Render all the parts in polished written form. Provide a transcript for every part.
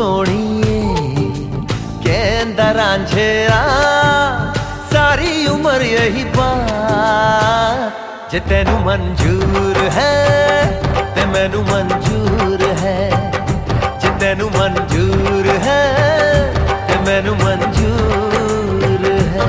सोनिए कहंदा रांझेरा सारी उम्र यही बात जे तेनू मंजूर है ते मैनू मंजूर है, जे तेनू मंजूर है ते मैनू मंजूर है।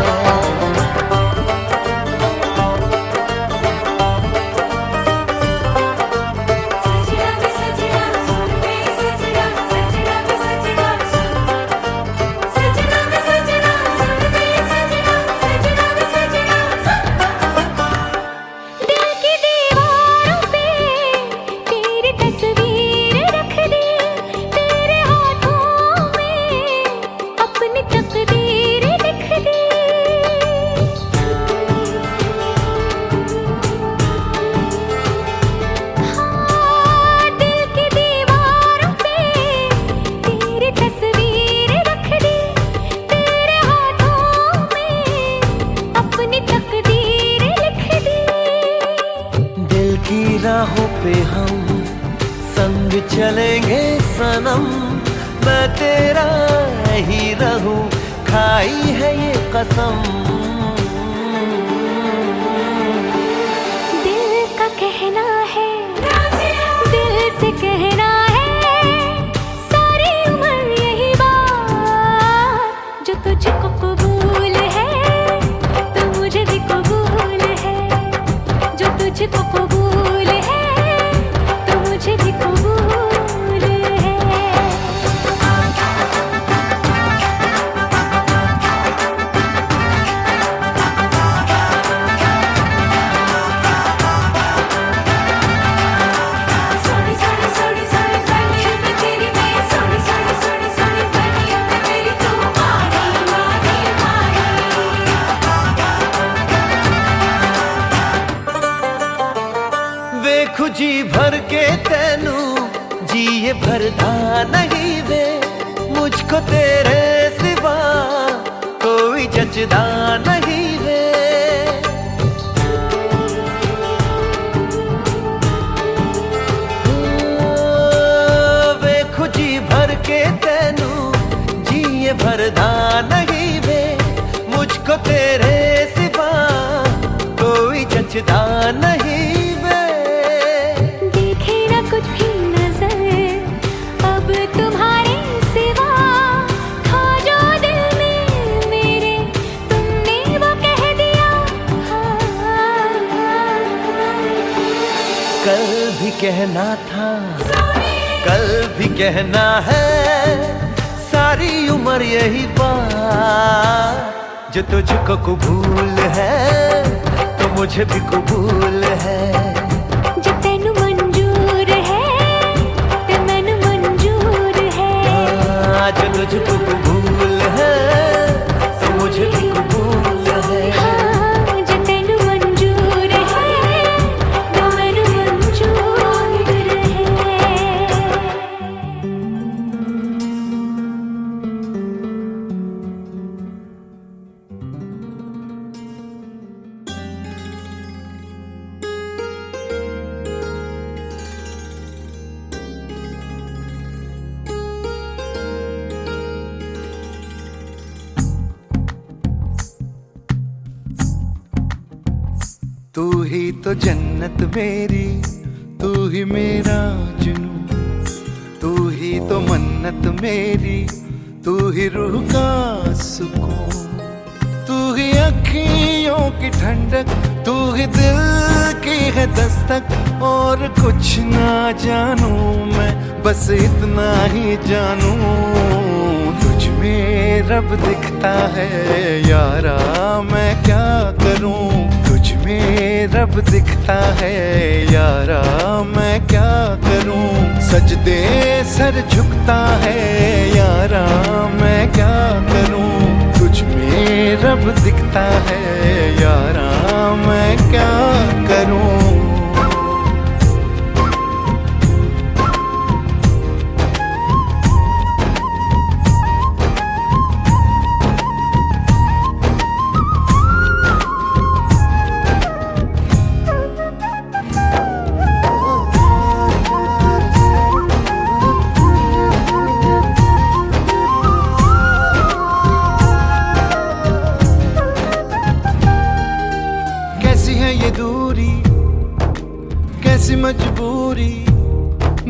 राहों पे हम संग चलेंगे सनम, मैं तेरा ही रहूं खाई है ये कसम। दिल का कहना है, दिल से कहना है, सारी उम्र यही बात जो तुझको कबूल है तो मुझे भी कबूल है, जो तुझको कबूल जी भर के तेनू जी ये भरदा नहीं वे, मुझको तेरे सिवा कोई जचदा नहीं वे। वेखो जी भर के तेनू जी ये भरदा नहीं वे, मुझको तेरे सिवा कोई जचदा नहीं। कल भी कहना था, कल भी कहना है, सारी उम्र यही बात जो तुझको कबूल है तो मुझे भी कबूल है, जो तेनू मंजूर है ते मैनू मंजूर है, जो तुझको कबूल है तो मुझे भी कबूल है। तू ही तो जन्नत मेरी, तू ही मेरा जुनून, तू ही तो मन्नत मेरी, तू ही रूह का सुकून, तू ही अखियों की ठंडक, तू ही दिल की है दस्तक। और कुछ ना जानू मैं बस इतना ही जानू, तुझ में रब दिखता है यारा मैं क्या करूं, तुझ में रब दिखता है यारा मैं क्या करूं, सजदे सर झुकता है यारा मैं क्या करूं, तुझ में रब दिखता है यारा मैं क्या करूं।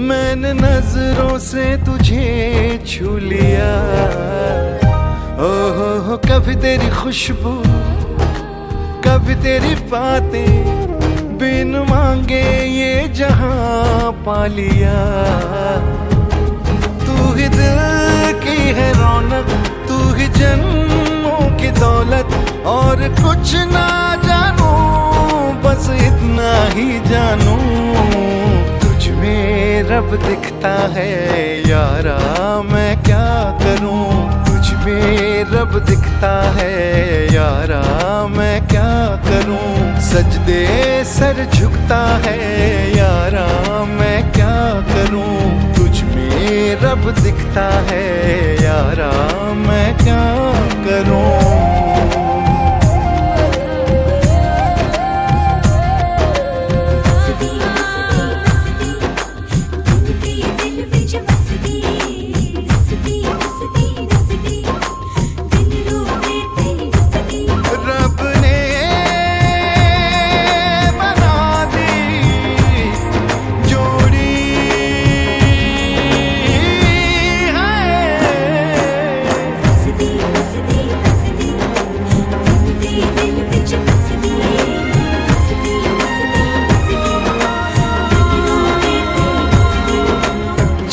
मैंने नजरों से तुझे छू लिया। ओहो कभी तेरी खुशबू, कभी तेरी बातें, बिन मांगे ये जहां पा लिया। तू ही दिल की है रौनक, तू ही जन्मों की दौलत, और कुछ ना जानू बस इतना ही जानू, तुझ में रब दिखता है यारा मैं क्या करूं। तुझ में रब दिखता है यारा मैं क्या करूं। सजदे सर झुकता है यारा मैं क्या करूं। तुझ में रब दिखता है यारा मैं क्या करूं।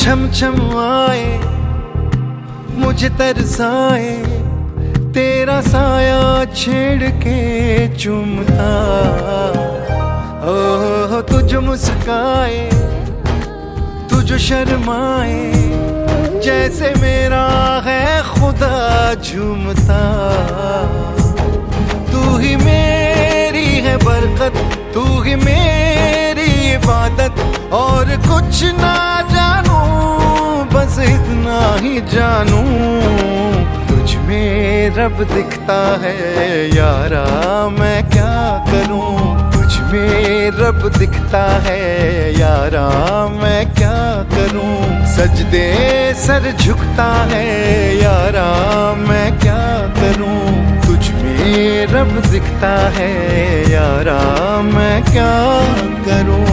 छम छम आए मुझे तरसाए, तेरा साया छेड़ के चूमता। ओह तुझ मुस्काए, तुझ शर्माए, जैसे मेरा है खुदा झूमता। तू ही मेरी है बरकत, तू ही मेरी इबादत, और कुछ ना जानू बस इतना ही जानू। तुझ में रब दिखता है यारा मैं क्या करूं। तुझ में रब दिखता है यारा मैं क्या करूं। सजदे सर झुकता है यारा मैं क्या करूं। तुझ में रब दिखता है यारा मैं क्या करूं।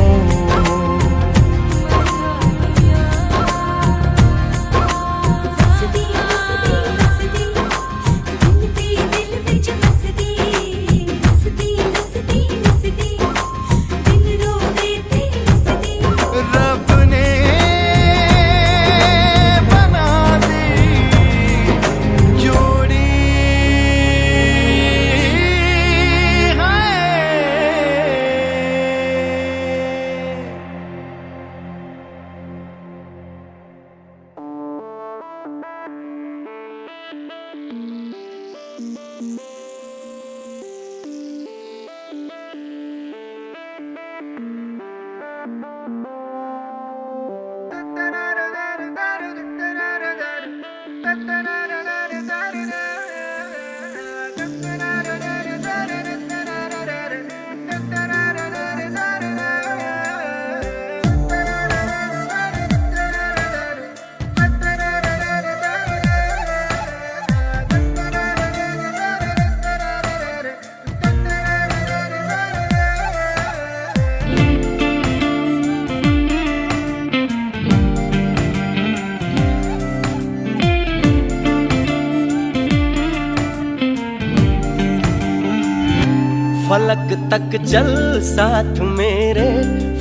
फलक तक चल साथ मेरे,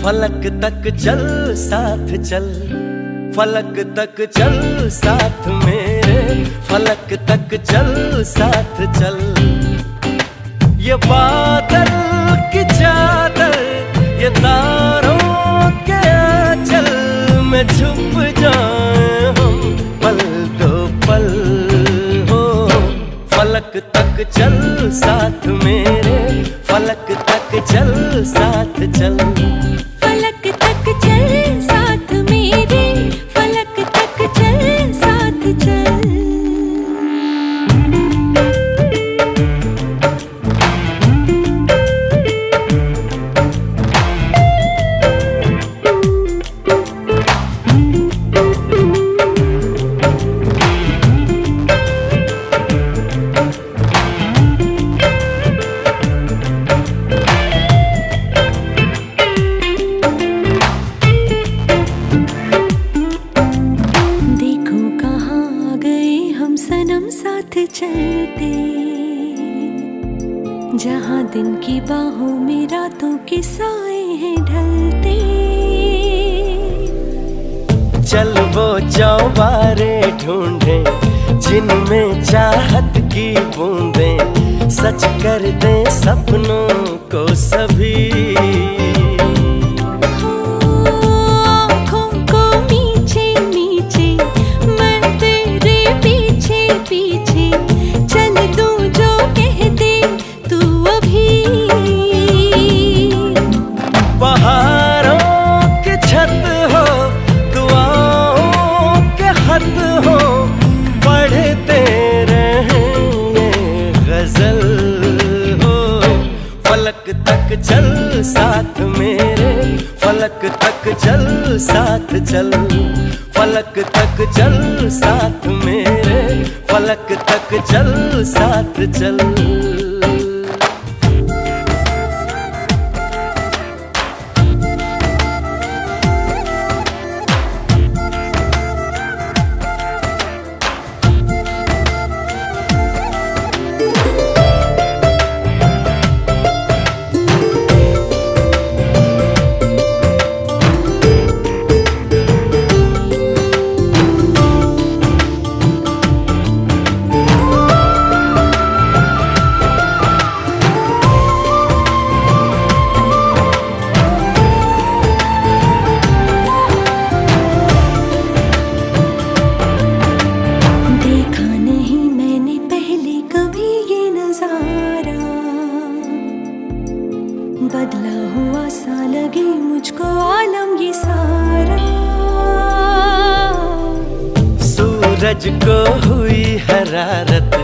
फलक तक चल साथ चल। फलक तक चल साथ मेरे, फलक तक चल साथ चल। ये बादल की चादर, ये तारों के आंचल में छुप जाए हम पल दो पल हो। फलक तक चल साथ मेरे, फलक तक चल साथ चल। फलक तक चल साथ मेरे, फलक तक चल साथ चल। आपकी बाहों में रातों के साए हैं ढलते। चल वो चौबारे ढूंढे जिनमें चाहत की बूंदें सच कर दे सपनों को सभी। फलक तक चल साथ मेरे, फलक तक चल साथ चल, फलक तक चल साथ मेरे, फलक तक चल साथ चल। बदला हुआ सा लगे मुझको आलम ये सारा। सूरज को हुई हरारत,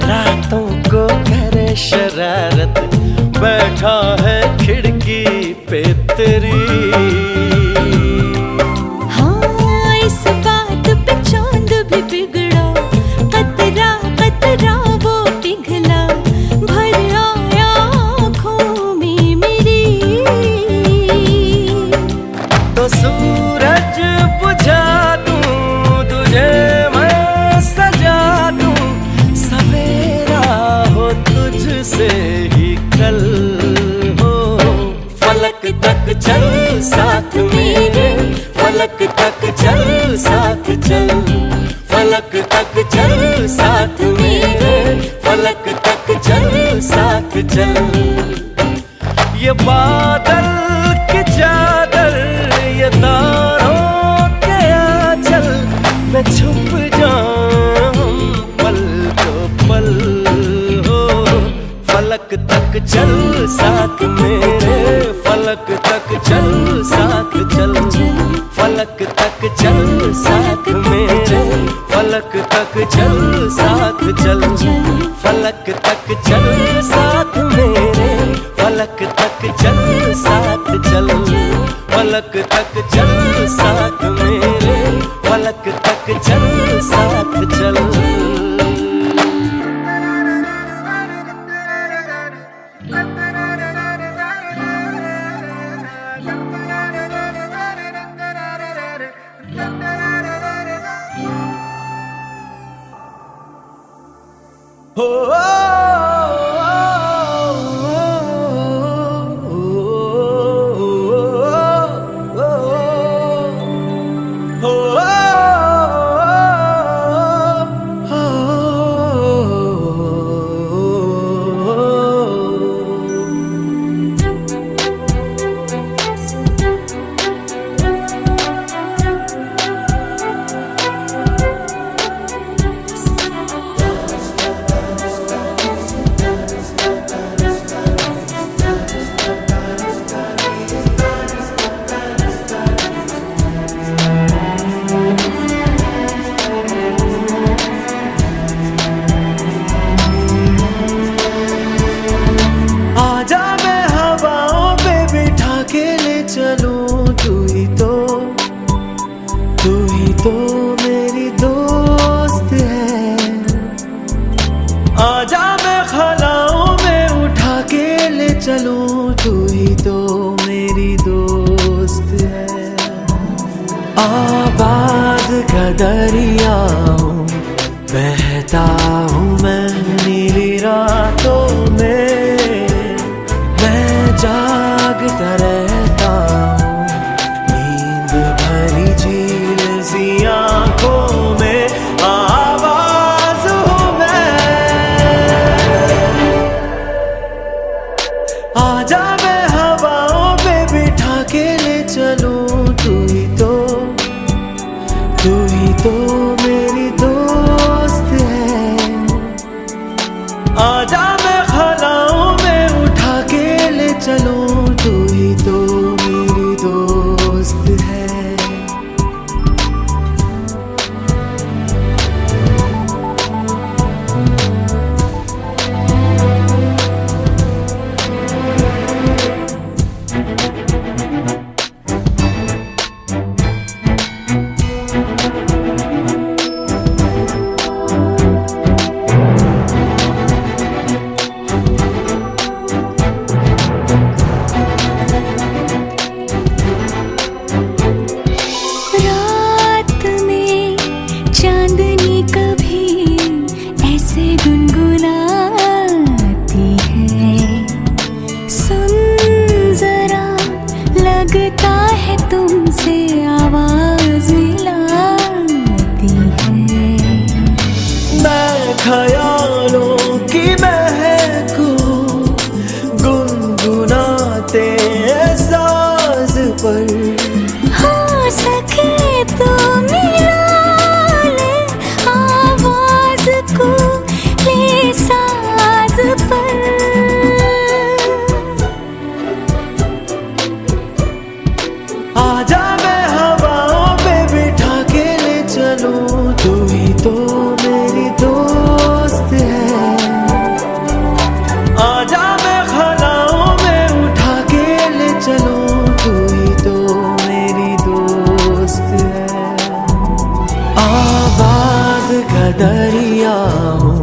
रातों को करे शरारत, बैठा है खिड़की पे तेरी। हाँ इस बात पे चांद भी बिगड़ा, कतरा कतरा वो पिघला, भर आया आँखों में मेरी। तो सूरज बुझा दूं तुझे मैं सजा दूं, सवेरा हो तुझसे ही कल हो। फलक तक चल साथ मेरे, फलक तक चल साथ चल, फलक तक चल साथ मेरे, फलक तक चल साथ चल। ये बादल की चादर, ये तारों के आंचल में छुप जाऊं पल तो पल हो। फलक तक चल साथ मेरे, फलक तक चल साथ चल, फलक तक चल साथ मेरे, फलक तक चल साथ चल, फलक तक चल साथ मेरे, फलक तक चल साथ चल, फलक तक चल साथ मेरे, फलक तक चल साथ चल। तो मेरी दोस्त है, आजा मैं खलाओं में उठा के ले चलूं, तू ही तो मेरी दोस्त है। आबाद का दरिया हूँ, बहता हूँ मैं नीली रातों में, तू ही तो मेरी दोस्त है। आजा मैं खलाओं में उठा के ले चलूं, तू ही तो मेरी दोस्त है। लगता है तुमसे आवाज मिलाती है। मैं ख्यालों की महक गुनगुनाते साज पर, हो सके तो मिला ले आवाज को, ले साज पर। आजा मैं हवाओं पे बिठा के ले चलूं, तू ही तो मेरी दोस्त है। आजा मैं खलाओं में उठा के ले चलूं, तू ही तो मेरी दोस्त है। आवाज का दरिया हूँ,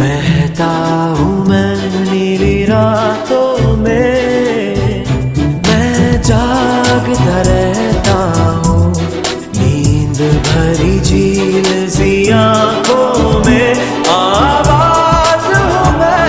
बहता हूँ मैं नीली रातों में, जागता रहता हूँ नींद भरी झील सी आँखों में, आवाज हूँ मैं।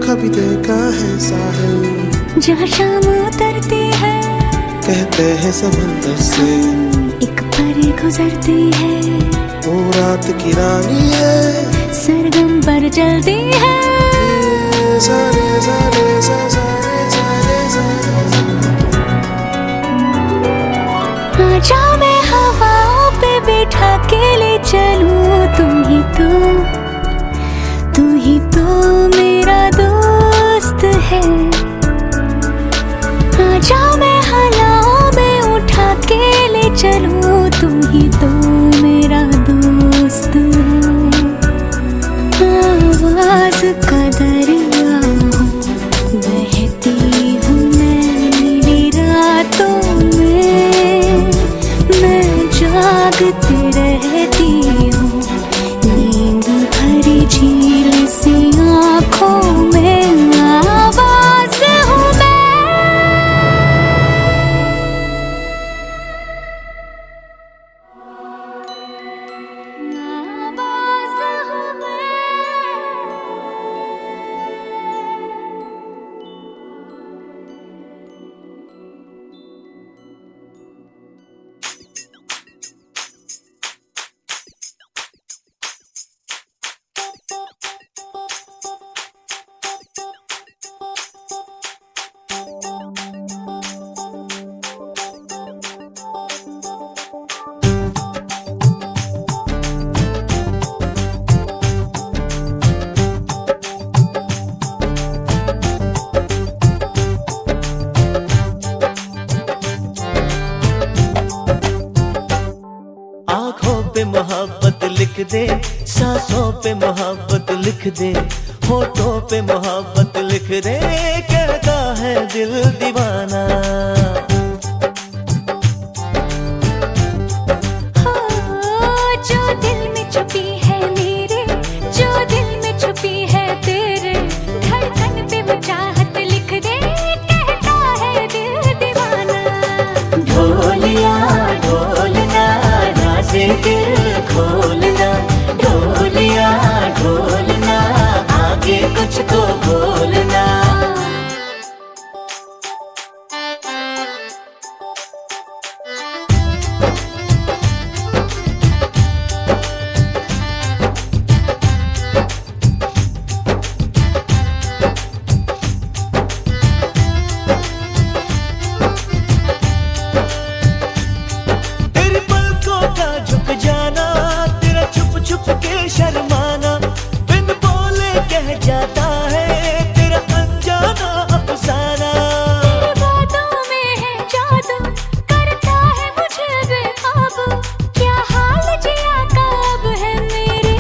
कभी देखा है साहिल जहाँ शाम उतरती है, कहते हैं समंदर से एक परी गुजरती है। वो रात की रानी है, सरगम पर चलती है। सारे सारे सारे सारे सारे। आजा मैं हवाओं पे बिठा के ले चलूं, तू ही तो मेरा दोस्त है। आजा मैं हवाओं में उठा के ले चलूं, तू ही तो मेरा दोस्त है। आवाज का दरिया हूँ, बहती हूँ मैं नीली रातों में, मैं जागती रहती हूँ नींद भरी झील सी आँखों में, आवाज हूँ मैं। पे मोहब्बत लिख दे, सांसों पे मोहब्बत लिख दे, होठों पे मोहब्बत लिख दे, कहता है दिल दीवाना। जो दिल में छुपी है मेरे, जो दिल में छुपी है तेरे, धड़कन पे वो चाहत लिख दे, कहता है दिल दीवाना। ढोलिया ढोलना राज़े दिल खोलना, ढोलिया ढोलना आगे कुछ तो बोलना। तेरी पलकों का झुक जाना, तेरा छुप छुप के शर्माना, बिन बोले कह जाता है तेरा अनजाना अफसाना। तेरी बातों में है जादू, करता है मुझे बेकाबू, क्या हाल जिया का अब है मेरे,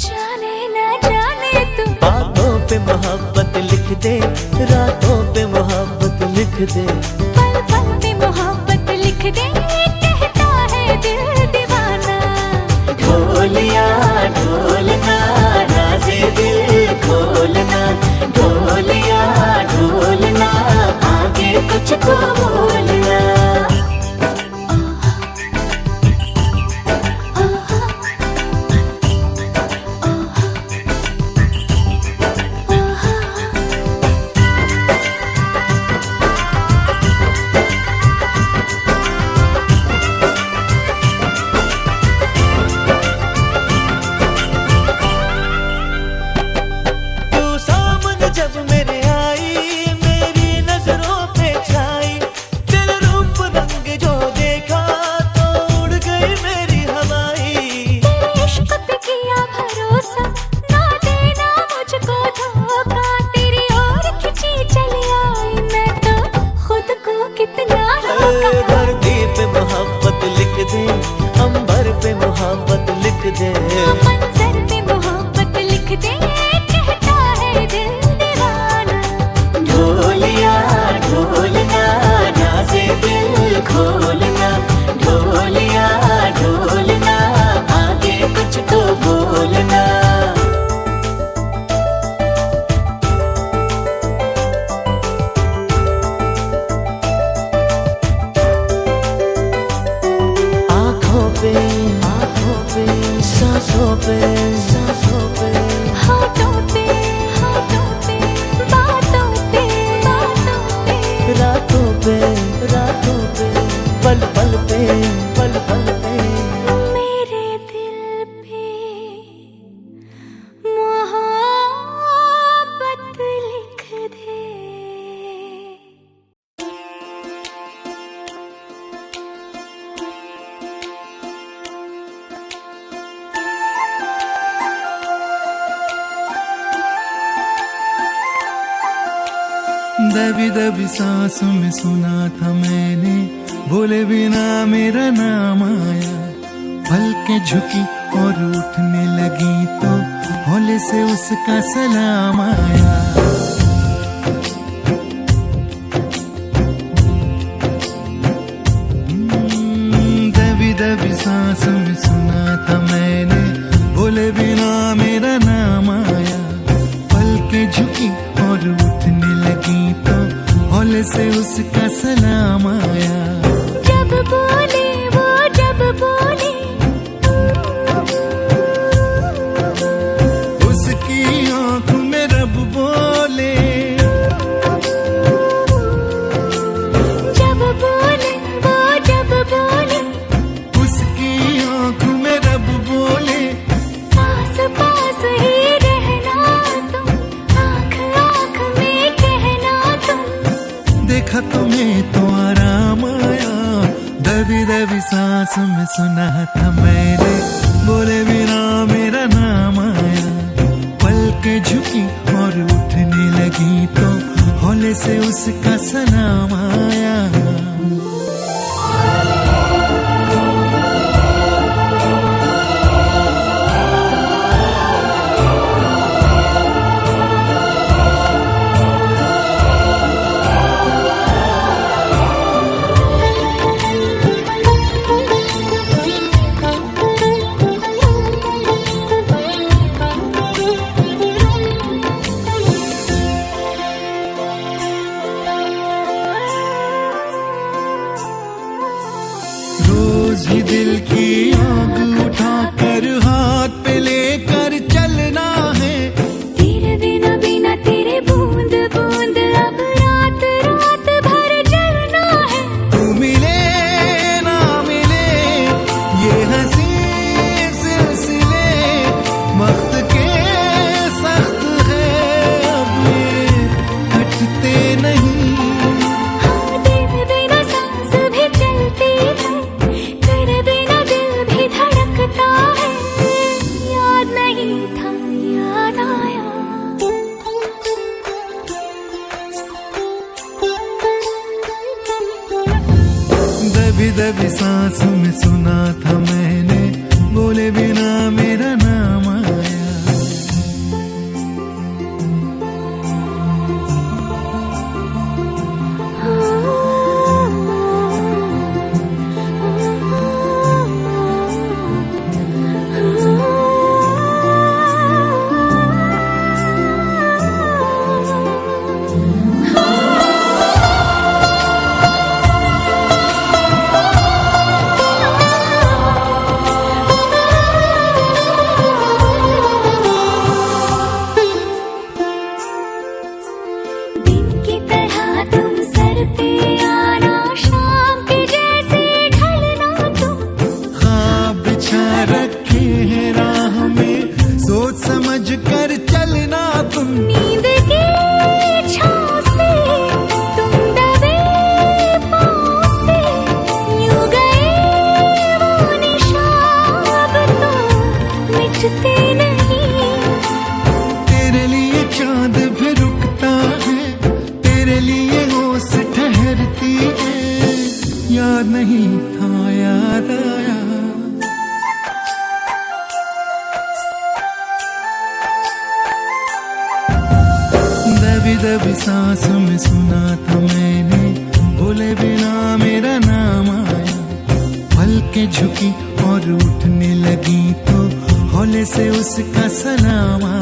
जाने ना जाने तू। बातों पे मोहब्बत लिख दे, रातों पे मोहब्बत लिख दे, पल पल पे मोहब्बत लिख दे, कहता है दिल दीवाना। ढोलिया ढोलना राज़े दिल खोलना, ढोलिया ढोलना आगे कुछ तो बोलना। तू सामने जब मेरे आई, मेरी नजरों पे छाई, तेरा रूप रंग जो देखा तो उड़ गई मेरी हवाई। तेरे इश्क पे किया भरोसा, ना देना मुझको धोखा, तेरी ओर खिंची चली आई मैं तो खुद को कितना रोका। धरती पे मोहब्बत लिख दे, अंबर पे मोहब्बत लिख दे, मंजर पे मोहब्बत लिख दे, कहता है दिल दीवाना। ढोलिया ढोलना राज़े दिल खोलना, ढोलिया ढोलना आगे कुछ तो बोलना। आँखों पे सांसों पे सांसों पे, होठों पे बातों पे बातों पे, रातों पे पल पल पे पल पल पे। मेरे दिल पे मोहब्बत लिख दे। दबी दबी सांसों में सुना था मैंने, बोले बिना मेरा नाम आया, पलकें झुकी और उठने लगी तो हौले से उसका सलाम आया। दबी दबी सांसों में सुना था मैंने, बोले बिना मेरा नाम आया, पलकें झुकी और उठने लगी तो हौले से उसका सलाम आया। जब बोले वो जब बोले, उसकी आँख में रब बोले, जब बोले वो जब बोले, उसकी आँख में रब बोले, पास पास ही रहना तुम, आँख आँख में कहना तुम। देखा तुम्हें तो आराम आया, दबी दबी सांस में सुना था मैंने, बोले बिना मेरा नाम आया, पलकें झुकी और उठने लगी तो हौले से उसका सलाम आया। सांस में सुना था मैंने, बोले बिना मेरा नाम आया। कर चलना तुम, नींद की छाँव से तुम दबे पाँव से, यूं गए वो निशान तो मिटते नहीं। तेरे लिए चांद भी रुकता है, तेरे लिए होश ठहरती है। याद नहीं था याद आया, दबी दबी सांस में सुना था मैंने, बोले बिना मेरा नाम आया। पलकें झुकी और उठने लगी तो हौले से उसका सलाम आया।